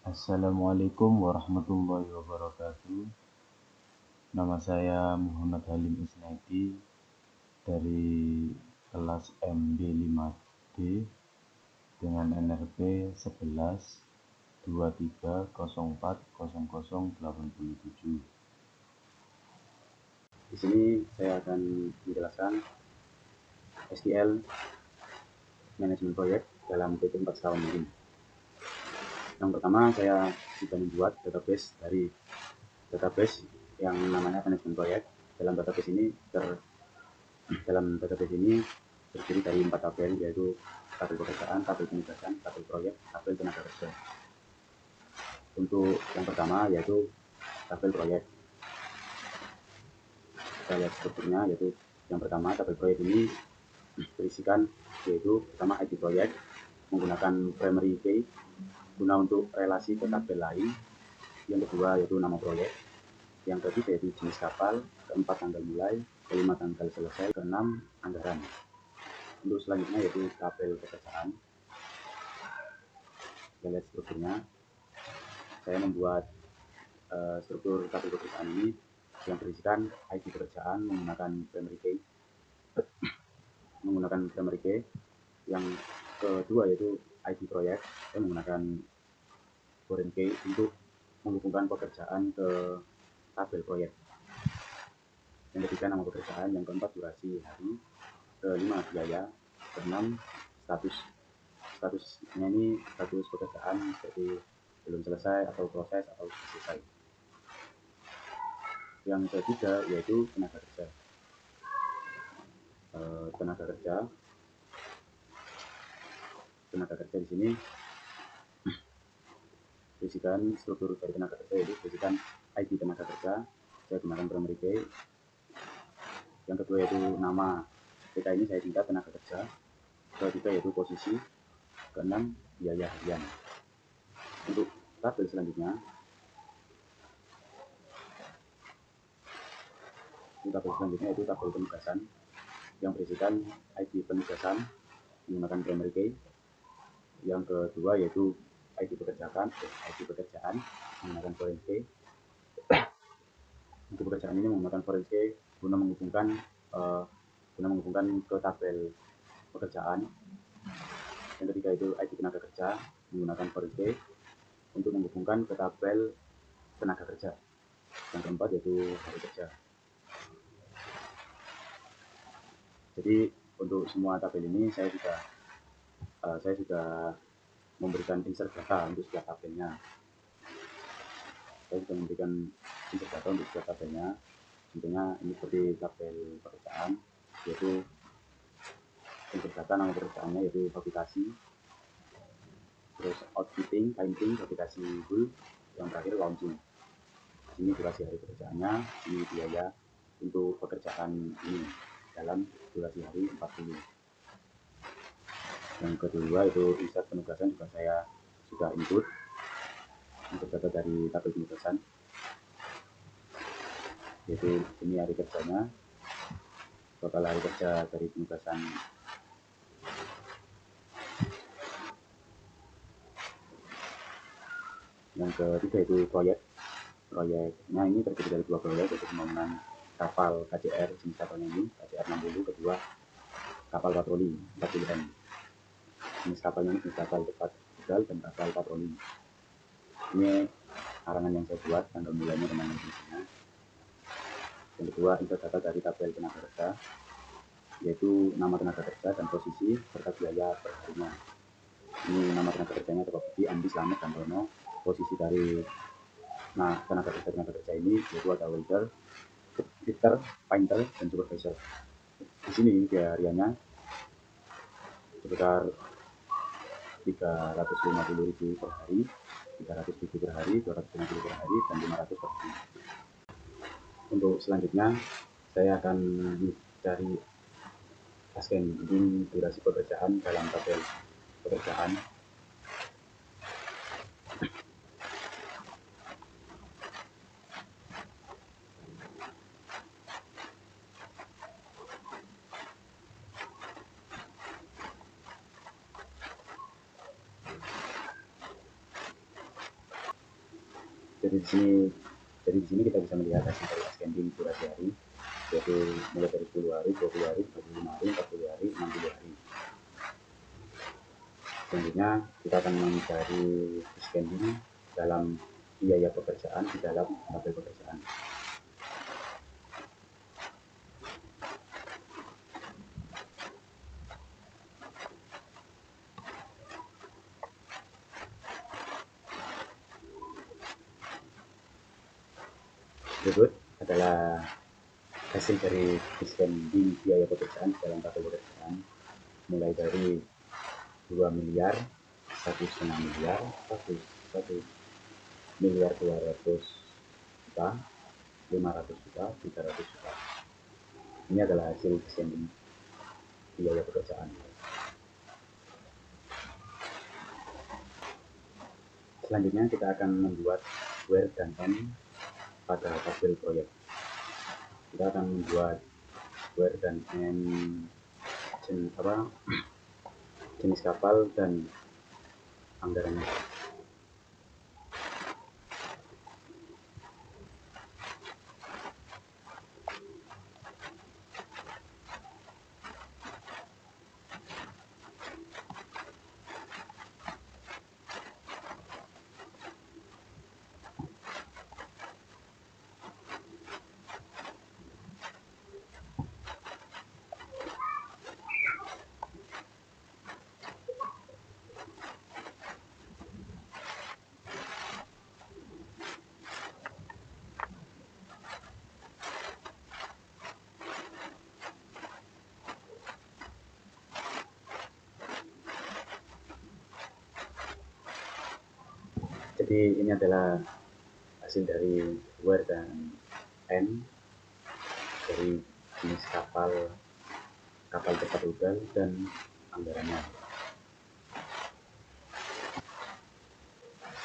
Assalamualaikum warahmatullahi wabarakatuh. Nama saya Muhammad Halim Isnaidi dari kelas MD5D dengan NRP 1123040087. Di sini saya akan menjelaskan SQL manajemen proyek dalam PT 4 setahun ini. Yang pertama, saya sudah membuat database yang namanya manajemen proyek. Dalam database ini terdiri dari 4 tabel, yaitu tabel pekerjaan, tabel penugasan, tabel proyek, tabel tenaga kerja. Untuk yang pertama yaitu tabel proyek. Kita lihat strukturnya, yaitu yang pertama tabel proyek ini berisikan yaitu pertama ID proyek menggunakan primary key guna untuk relasi ke tabel lain. Yang kedua yaitu nama proyek. Yang ketiga yaitu jenis kapal. Keempat tanggal mulai. Kelima tanggal selesai. Keenam anggaran. Untuk selanjutnya yaitu tabel pekerjaan. Kita lihat strukturnya. Saya membuat struktur tabel pekerjaan ini yang berisikan ID pekerjaan menggunakan primary key. Yang kedua yaitu ID proyek, saya menggunakan foreign key untuk menghubungkan pekerjaan ke tabel proyek. Yang ketiga nama pekerjaan, yang keempat durasi hari, kelima biaya, keenam statusnya ini status pekerjaan seperti belum selesai atau proses atau selesai. Yang ketiga yaitu tenaga kerja. Tenaga kerja di sini berisikan struktur dari tenaga kerja, yaitu berisikan ID tenaga kerja. Saya gunakan primary key. Yang kedua yaitu nama TK ini saya singkat tenaga kerja. Ketiga yaitu posisi. Keenam biaya harian. Untuk tabel selanjutnya, yaitu tabel penugasan yang berisikan ID penugasan menggunakan primary key. Yang kedua yaitu ID pekerjaan menggunakan foreign key. Untuk pekerjaan ini menggunakan foreign key guna menghubungkan ke tabel pekerjaan. Yang ketiga itu ID tenaga kerja menggunakan foreign key untuk menghubungkan ke tabel tenaga kerja. Yang keempat yaitu hari kerja. Jadi untuk semua tabel ini saya sudah memberikan insert data untuk setiap tabelnya. Contohnya ini seperti tabel pekerjaan, yaitu insert data nama pekerjaannya yaitu fabrikasi, terus outfitting, painting, fabrikasi wool, yang terakhir launching. Ini durasi hari pekerjaannya, ini biaya untuk pekerjaan ini dalam durasi hari 40. Yang kedua itu insert penugasan juga saya sudah input untuk data dari tabel penugasan, yaitu ini hari kerjanya, total hari kerja dari penugasan. Yang ketiga itu proyeknya ini terdiri dari 2 proyek, yaitu pembangunan kapal KCR jenis kapalnya ini KCR 60, kedua kapal patroli 40M. Jenis kapalnya ini kapal cepat rudal dan kapal patroli. Ini arangan yang saya buat, tanggal mulainya dan tanggal fungsinya. Yang kedua insert data dari tabel tenaga kerja, yaitu nama tenaga kerja dan posisi serta biaya per harinya. Ini nama tenaga kerjanya Bapak Budi Andi Slamet Santono. Posisi dari tenaga kerja ini yaitu ada welder, fitter, painter, dan supervisor. Di sini biaya hariannya sekitar 350.000 per hari, 300.000 per hari, 250 per hari, dan 500 per hari. Untuk selanjutnya saya akan mencari tasking ini durasi pekerjaan dalam tabel pekerjaan. Jadi di sini kita bisa melihat hasil dari ascending durasi hari, yaitu mulai dari 10 hari, 20 hari, 35 hari, 40 hari, 60 hari. Selanjutnya kita akan mencari ascending dalam biaya pekerjaan di dalam tabel pekerjaan. Berikut adalah hasil dari spending biaya pekerjaan dalam tabel pekerjaan, mulai dari 2 miliar, 1,5 miliar, 1 miliar 200 juta, 500 juta, 300 juta. Ini adalah hasil spending biaya pekerjaan. Selanjutnya kita akan membuat where dan n pada tabel proyek. Kita akan membuat where dan n jenis kapal dan anggarannya. Jadi ini adalah hasil dari where dan n dari jenis kapal cepat rudal dan anggarannya.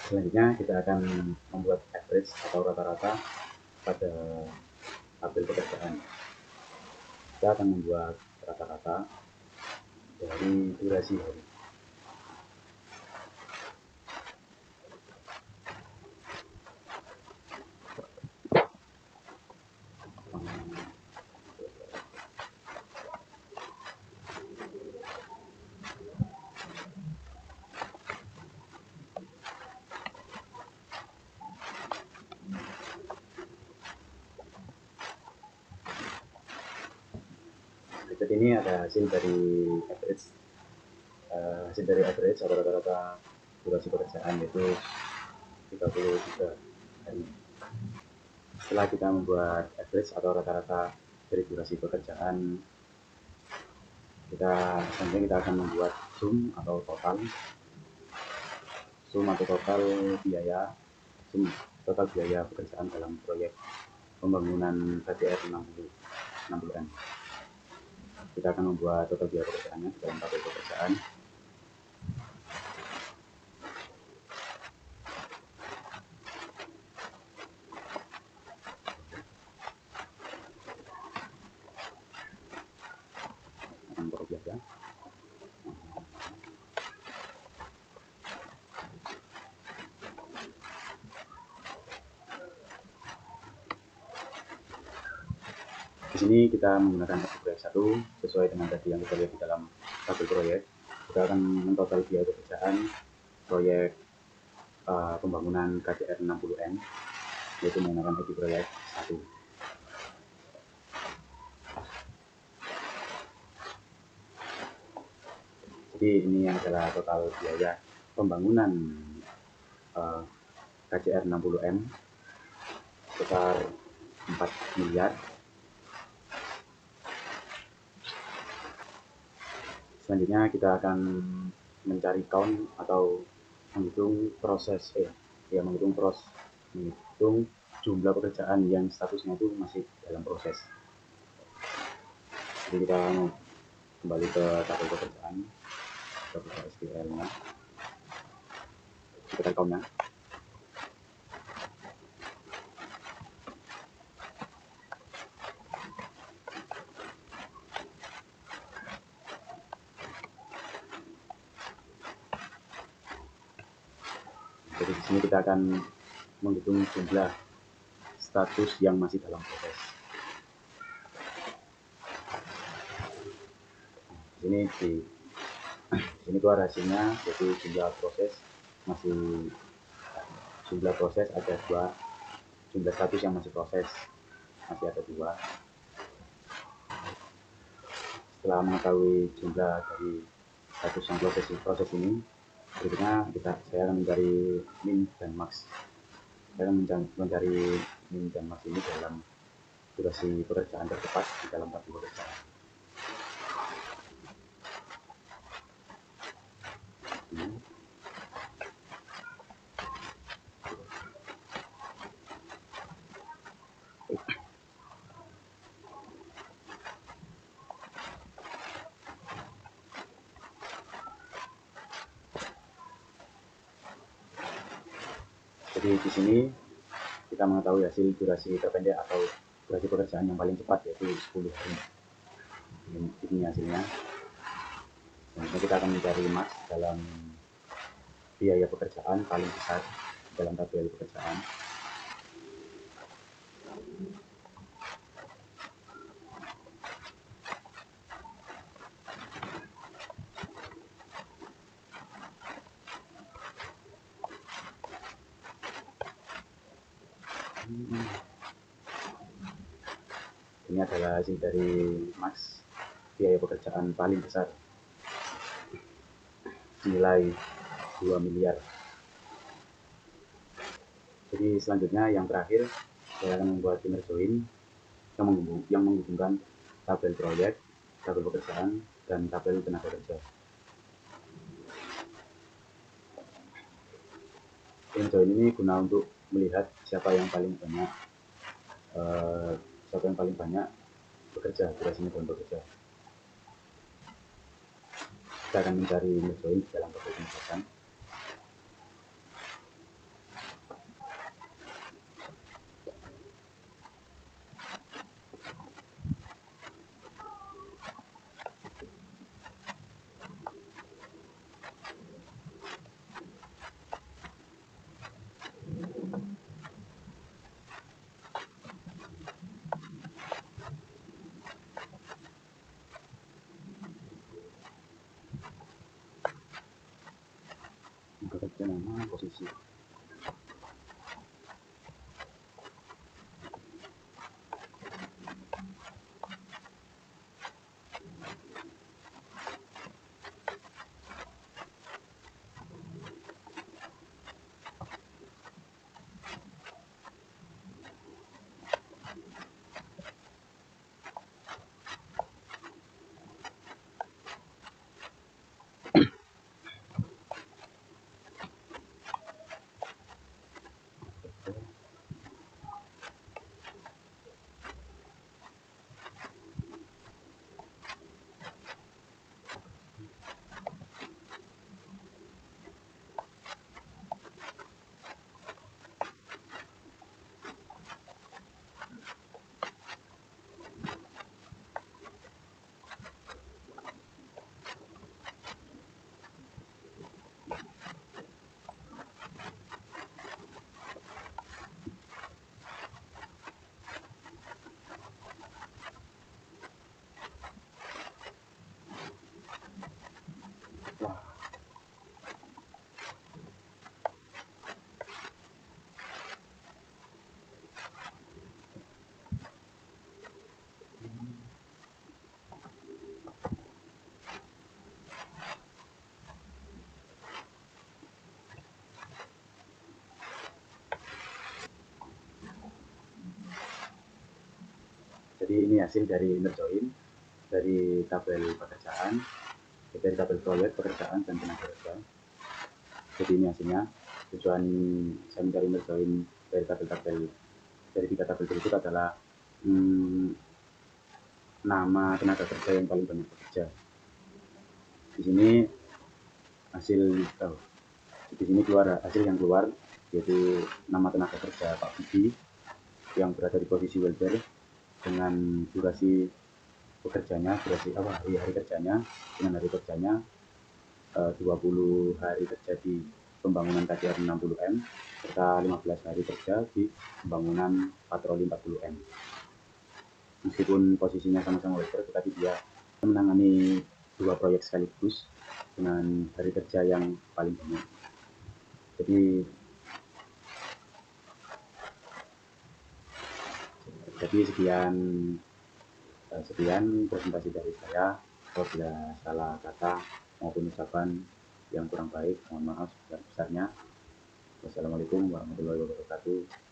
Selanjutnya kita akan membuat average atau rata-rata pada tabel pekerjaan. Kita akan membuat rata-rata dari durasi hari. Berikut ini ada hasil dari average atau rata-rata durasi pekerjaan, yaitu 33 hari. Setelah kita membuat average atau rata-rata dari durasi pekerjaan, selanjutnya kita akan membuat sum atau total biaya pekerjaan dalam proyek pembangunan KJR 60M. Kita akan membuat total biaya pekerjaannya di dalam tabel pekerjaan. Akan korup biasa. Di sini kita menggunakan proyek 1 sesuai dengan tadi yang kita lihat di dalam tabel proyek. Kita akan mentotal biaya pekerjaan proyek pembangunan KJR 60M, yaitu menggunakan tadi proyek 1. Jadi ini adalah total biaya pembangunan KJR 60M sebesar 4 miliar. Selanjutnya kita akan mencari count atau menghitung jumlah pekerjaan yang statusnya itu masih dalam proses. Jadi kita kembali ke tabel pekerjaan, kita buka SQL-nya, kita cari count-nya. Jadi di sini kita akan menghitung jumlah status yang masih dalam proses. Di sini keluar hasilnya, yaitu jumlah proses ada 2, jumlah status yang masih proses masih ada 2. Setelah mengetahui jumlah dari status yang proses ini, berikutnya saya akan mencari min dan max. Saya akan mencari min dan max ini dalam durasi pekerjaan tercepat di dalam tabel pekerjaan. Jadi di sini kita mengetahui hasil durasi terpendek atau durasi pekerjaan yang paling cepat, yaitu 10 hari. Ini hasilnya. Selanjutnya kita akan mencari max dalam biaya pekerjaan paling besar dalam tabel pekerjaan. Ini adalah hasil dari max biaya pekerjaan paling besar, nilai 2 miliar. Jadi selanjutnya yang terakhir, saya akan membuat inner join yang menghubungkan tabel proyek, tabel pekerjaan, dan tabel tenaga kerja. Inner join ini guna untuk melihat siapa yang paling banyak bekerja, durasinya dalam bekerja. Kita akan mencari inner join dalam tabel pekerjaan. Bekerja nama posisi. Jadi ini hasil dari inner join dari tabel pekerjaan, dari tabel proyek, pekerjaan, dan tenaga kerja. Jadi ini hasilnya. Tujuan saya mencari inner join dari dari 3 tabel tersebut adalah nama tenaga kerja yang paling banyak bekerja. Di sini hasil yang keluar yaitu nama tenaga kerja Pak Budi yang berada di posisi welder dengan durasi pekerjanya, hari kerjanya 20 hari kerja di pembangunan KCR 60M serta 15 hari kerja di pembangunan patroli 40M. Meskipun posisinya sama-sama waiter, tetapi dia menangani 2 proyek sekaligus dengan hari kerja yang paling banyak. Jadi sekian presentasi dari saya. Apabila salah kata maupun ucapan yang kurang baik, mohon maaf sebesar-besarnya. Wassalamualaikum warahmatullahi wabarakatuh.